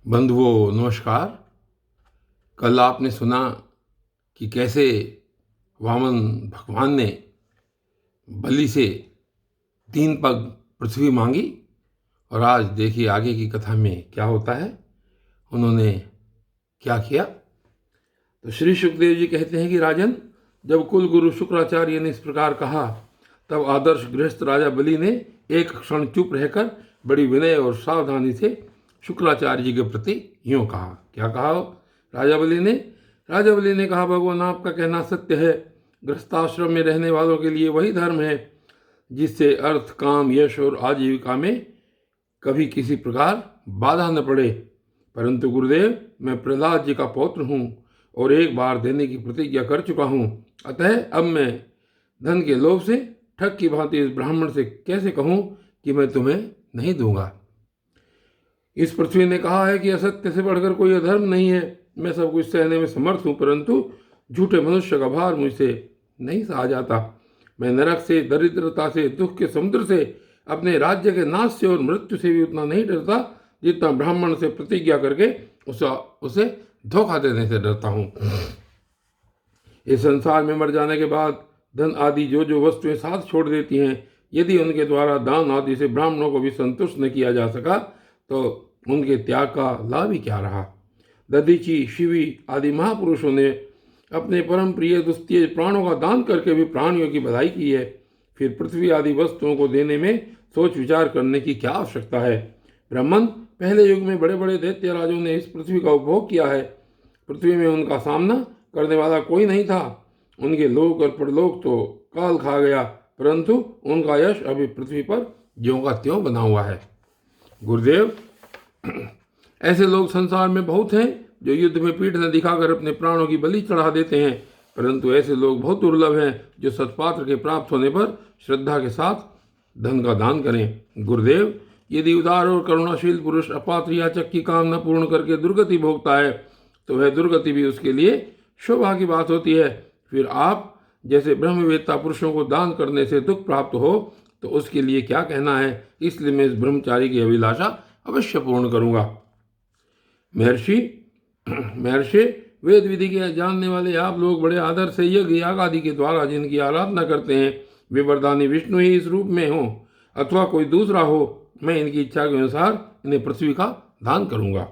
बंधुओं नमस्कार। कल आपने सुना कि कैसे वामन भगवान ने बलि से 3 पग पृथ्वी मांगी, और आज देखिए आगे की कथा में क्या होता है, उन्होंने क्या किया। तो श्री सुखदेव जी कहते हैं कि राजन, जब कुल गुरु शुक्राचार्य ने इस प्रकार कहा, तब आदर्श गृहस्थ राजा बलि ने एक क्षण चुप रहकर बड़ी विनय और सावधानी से शुक्राचार्य जी के प्रति यूं कहा। क्या कहा राजा बलि ने कहा, भगवान आपका कहना सत्य है। गृहस्थाश्रम में रहने वालों के लिए वही धर्म है जिससे अर्थ, काम, यश और आजीविका में कभी किसी प्रकार बाधा न पड़े। परंतु गुरुदेव, मैं प्रहलाद जी का पौत्र हूँ और एक बार देने की प्रतिज्ञा कर चुका हूँ। अतः अब मैं धन के लोभ से ठग की भांति इस ब्राह्मण से कैसे कहूँ कि मैं तुम्हें नहीं दूंगा। इस पृथ्वी ने कहा है कि असत्य से बढ़कर कोई अधर्म नहीं है। मैं सब कुछ सहने में समर्थ हूँ, परंतु झूठे मनुष्य का भार मुझसे नहीं सहा जाता। मैं नरक से, दरिद्रता से, दुख के समुद्र से, अपने राज्य के नाश से और मृत्यु से भी उतना नहीं डरता जितना ब्राह्मण से प्रतिज्ञा करके उसे धोखा देने से डरता हूँ। इस संसार में मर जाने के बाद धन आदि जो जो वस्तुएं साथ छोड़ देती हैं, यदि उनके द्वारा दान आदि से ब्राह्मणों को भी संतुष्ट न किया जा सका तो उनके त्याग का लाभ ही क्या रहा। दधीची, शिवी आदि महापुरुषों ने अपने परम प्रिय दुस्तेज प्राणों का दान करके भी प्राणियों की भलाई की है। फिर पृथ्वी आदि वस्तुओं को देने में सोच विचार करने की क्या आवश्यकता है। ब्राह्मण, पहले युग में बड़े बड़े दैत्य राजों ने इस पृथ्वी का उपभोग किया है। पृथ्वी में उनका सामना करने वाला कोई नहीं था। उनके लोक और परलोक तो काल खा गया, परंतु उनका यश अभी पृथ्वी पर ज्यों का त्यों बना हुआ है। गुरुदेव, ऐसे लोग संसार में बहुत हैं जो युद्ध में पीठ न दिखाकर अपने प्राणों की बलि चढ़ा देते हैं, परंतु ऐसे लोग बहुत दुर्लभ हैं जो सत्पात्र के प्राप्त होने पर श्रद्धा के साथ धन का दान करें। गुरुदेव, यदि उदार और करुणाशील पुरुष अपात्र याचक की कामना पूर्ण करके दुर्गति भोगता है तो वह दुर्गति भी उसके लिए शोभा की बात होती है। फिर आप जैसे ब्रह्मवेत्ता पुरुषों को दान करने से दुख प्राप्त हो तो उसके लिए क्या कहना है। इसलिए मैं इस ब्रह्मचारी की अभिलाषा अवश्य पूर्ण करूंगा। महर्षि, वेद विधि के जानने वाले आप लोग बड़े आदर से यज्ञ याग आदि के द्वारा जिनकी आराधना करते हैं, वे वरदानी विष्णु ही इस रूप में हो अथवा कोई दूसरा हो, मैं इनकी इच्छा के अनुसार इन्हें पृथ्वी का दान करूंगा।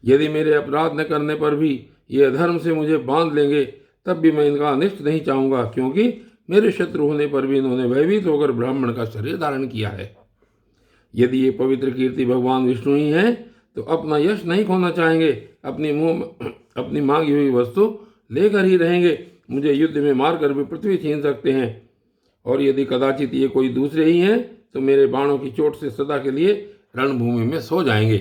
यदि मेरे अपराध न करने पर भी ये अधर्म से मुझे बांध लेंगे तब भी मैं इनका अनिष्ट नहीं चाहूंगा, क्योंकि मेरे शत्रु होने पर भी इन्होंने भयभीत होकर ब्राह्मण का शरीर धारण किया है। यदि ये पवित्र कीर्ति भगवान विष्णु ही हैं तो अपना यश नहीं खोना चाहेंगे, अपनी मांगी हुई वस्तु लेकर ही रहेंगे। मुझे युद्ध में मारकर भी पृथ्वी छीन सकते हैं, और यदि कदाचित ये कोई दूसरे ही हैं तो मेरे बाणों की चोट से सदा के लिए रणभूमि में सो जाएंगे।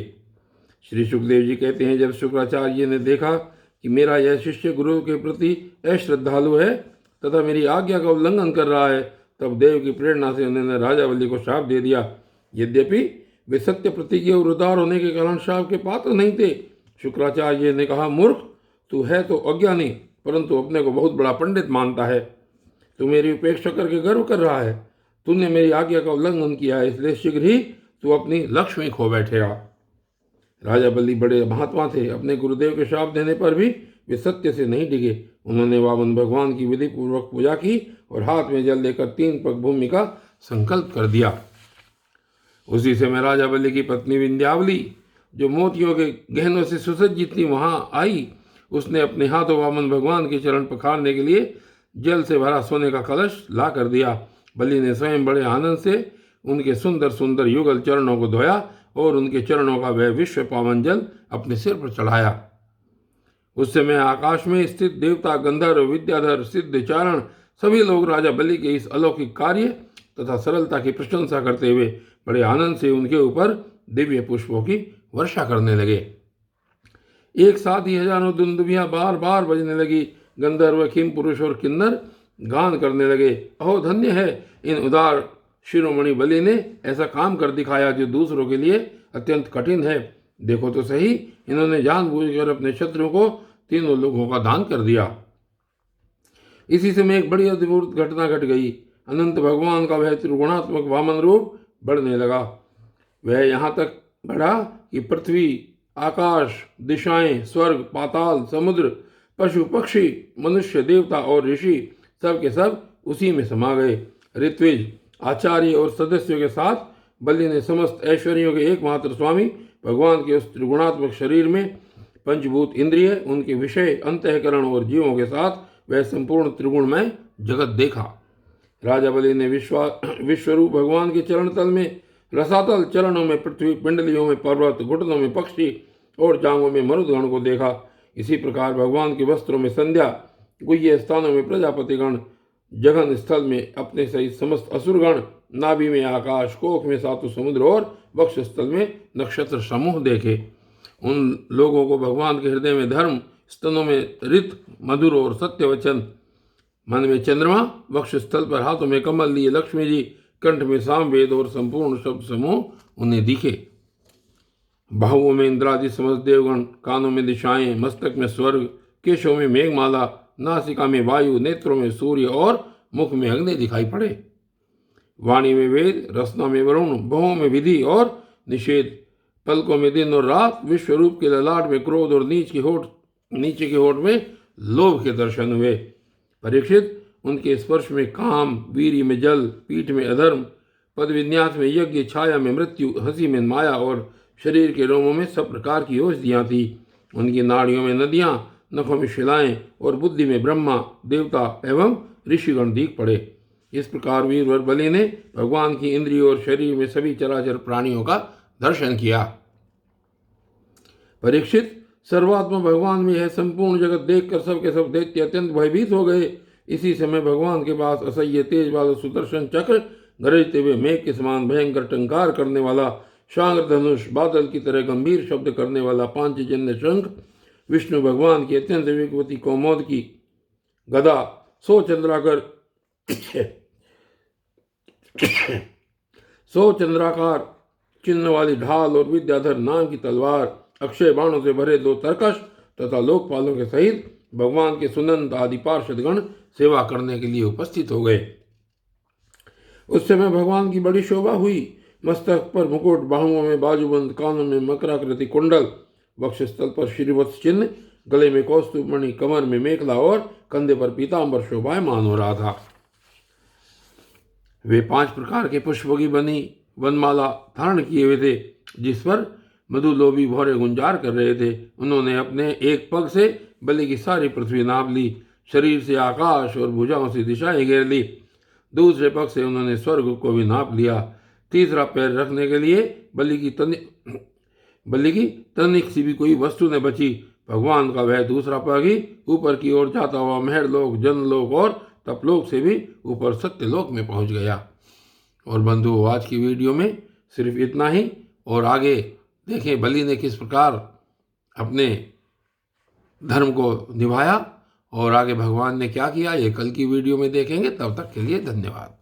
श्री सुखदेव जी कहते हैं, जब शुक्राचार्य ने देखा कि मेरा यह शिष्य गुरु के प्रति अश्रद्धालु है तथा मेरी आज्ञा का उल्लंघन कर रहा है, तब देव की प्रेरणा से उन्होंने राजा बलि को शाप दे दिया। यद्यपि वे सत्य प्रतिज्ञ और उदार होने के कारण शाप के पात्र नहीं थे। शुक्राचार्य ने कहा, मूर्ख, तू है तो अज्ञानी, परंतु अपने को बहुत बड़ा पंडित मानता है। तू मेरी उपेक्षा करके गर्व कर रहा है। तूने मेरी आज्ञा का उल्लंघन किया है, इसलिए शीघ्र ही तू अपनी लक्ष्मी खो बैठेगा। राजा बलि बड़े महात्मा थे। अपने गुरुदेव के शाप देने पर भी वे सत्य से नहीं डिगे। उन्होंने वामन भगवान की विधि पूर्वक पूजा की और हाथ में जल लेकर 3 पग भूमि का संकल्प कर दिया। उसी समय राजा बलि की पत्नी विंध्यावली, जो मोतियों के गहनों से सुसज्जित थी, वहां आई। उसने अपने हाथों वामन भगवान के चरण पखारने के लिए जल से भरा सोने का कलश ला कर दिया। बलि ने स्वयं बड़े आनंद से उनके सुंदर सुंदर युगल चरणों को धोया और उनके चरणों का वह विश्व पावन जल अपने सिर पर चढ़ाया। उस समय आकाश में स्थित देवता, गंधर्व, विद्याधर, सिद्ध, चारण सभी लोग राजा बलि के इस अलौकिक कार्य तथा सरलता की प्रशंसा करते हुए बड़े आनंद से उनके ऊपर दिव्य पुष्पों की वर्षा करने लगे। एक साथ ही हजारों दुंदुभियां बार बार बजने लगी। गंधर्व, किम पुरुष और किन्नर गान करने लगे, अहो धन्य है इन उदार शिरोमणि बलि ने ऐसा काम कर दिखाया जो दूसरों के लिए अत्यंत कठिन है। देखो तो सही, इन्होंने जानबूझकर अपने शत्रुओं को 3 लोगों का दान कर दिया। इसी समय एक बड़ी अद्भुत घटना घट गई। अनंत भगवान का वह त्रिगुणात्मक वामन रूप बढ़ने लगा। बढ़ा कि पृथ्वी, आकाश, दिशाएं, स्वर्ग, पाताल, समुद्र, पशु, पक्षी, मनुष्य, देवता और ऋषि सब के सब उसी में समा गए। ऋत्विज, आचार्य और सदस्यों के साथ बलि ने समस्त ऐश्वर्यों के एकमात्र स्वामी भगवान के उस त्रिगुणात्मक शरीर में पंचभूत इंद्रिय, उनके विषय, अंतःकरण और जीवों के साथ वह संपूर्ण त्रिगुणमय जगत देखा। राजा बलि ने विश्वरूप भगवान के चरण तल में रसातल, चरणों में पृथ्वी, पिंडलियों में पर्वत, घुटनों में पक्षी और जांघों में मरुदगण को देखा। इसी प्रकार भगवान के वस्त्रों में संध्या, गुह्य स्थानों में प्रजापतिगण, जघन स्थल में अपने सहित समस्त असुरगण, नाभि में आकाश, कोख में सातों समुद्र और वक्ष स्थल में नक्षत्र समूह देखे। उन लोगों को भगवान के हृदय में धर्म, स्तनों में ऋत, मधुर और सत्य वचन, मन में चंद्रमा, वक्ष स्थल पर हाथों में कमल लिए लक्ष्मी जी, कंठ में सामवेद और संपूर्ण शब्द समूह उन्हें दिखे। बाहुओं में इंद्रादि समस्त देवगण, कानों में दिशाएं, मस्तक में स्वर्ग, केशों में मेघमाला, नासिका में वायु, नेत्रों में सूर्य और मुख में अग्नि दिखाई पड़े। वाणी में वेद, रसना में वरुण, भवों में विधि और निषेध, पलकों में दिन और रात, विश्वरूप के ललाट में क्रोध और नीचे के होठ में लोभ के दर्शन हुए। परीक्षित, उनके स्पर्श में काम, वीर्य में जल, पीठ में अधर्म, पद विन्यास में यज्ञ, छाया में मृत्यु, हंसी में माया और शरीर के रोमों में सब प्रकार की औषधियाँ थी। उनकी नाड़ियों में नदियाँ, नखों में शिलाएं और बुद्धि में ब्रह्मा, देवता एवं ऋषिगण दिख पड़े। इस प्रकार वीरवर बलि ने भगवान की इंद्रियों और शरीर में सभी चराचर प्राणियों का दर्शन किया। परीक्षित, सर्वात्मा भगवान में यह संपूर्ण जगत देखकर सबके सब दैत्य अत्यंत भयभीत हो गए। इसी समय भगवान के पास असह्य तेज वाला सुदर्शन चक्र, गरजते हुए मेघ के समान भयंकर टंकार करने वाला शांग्र धनुष, बादल की तरह गंभीर शब्द करने वाला पांचजन्य शंख, विष्णु भगवान की अत्यंत वेगवती कौमोद की गदा, 100 चंद्राकार चिन्ह वाली ढाल और विद्याधर नाम की तलवार, अक्षय बाणों से भरे 2 तरकश तथा लोकपालों के सहित भगवान के सुनंद आदि पार्षदगण सेवा करने के लिए उपस्थित हो गए। उस समय भगवान की बड़ी शोभा हुई। मस्तक पर मुकुट, बाहुओं में बाजूबंद, कानों में मकराकृति कुंडल, वक्षस्थल पर श्रीवत्स चिन्ह, गले में कौस्तुभ मणि, कमर में मेखला और कंधे पर पीतांबर शोभायमान हो रहा था। वे 5 प्रकार के पुष्पों की बनी वनमाला धारण किए हुए थे, जिस पर मधुलोभी भौरे गुंजार कर रहे थे। उन्होंने अपने एक पग से बलि की सारी पृथ्वी नाप ली, शरीर से आकाश और भुजाओं से दिशाएं घेर ली। दूसरे पग से उन्होंने स्वर्ग को भी नाप लिया। तीसरा पैर रखने के लिए बलि की तनिक सी भी कोई वस्तु न बची। भगवान का वह दूसरा पग ही ऊपर की ओर जाता हुआ महरलोक, जनलोक और तपलोक से भी ऊपर सत्यलोक में पहुंच गया। और बंधु, आज की वीडियो में सिर्फ इतना ही, और आगे देखें बलि ने किस प्रकार अपने धर्म को निभाया और आगे भगवान ने क्या किया, ये कल की वीडियो में देखेंगे। तब तक के लिए धन्यवाद।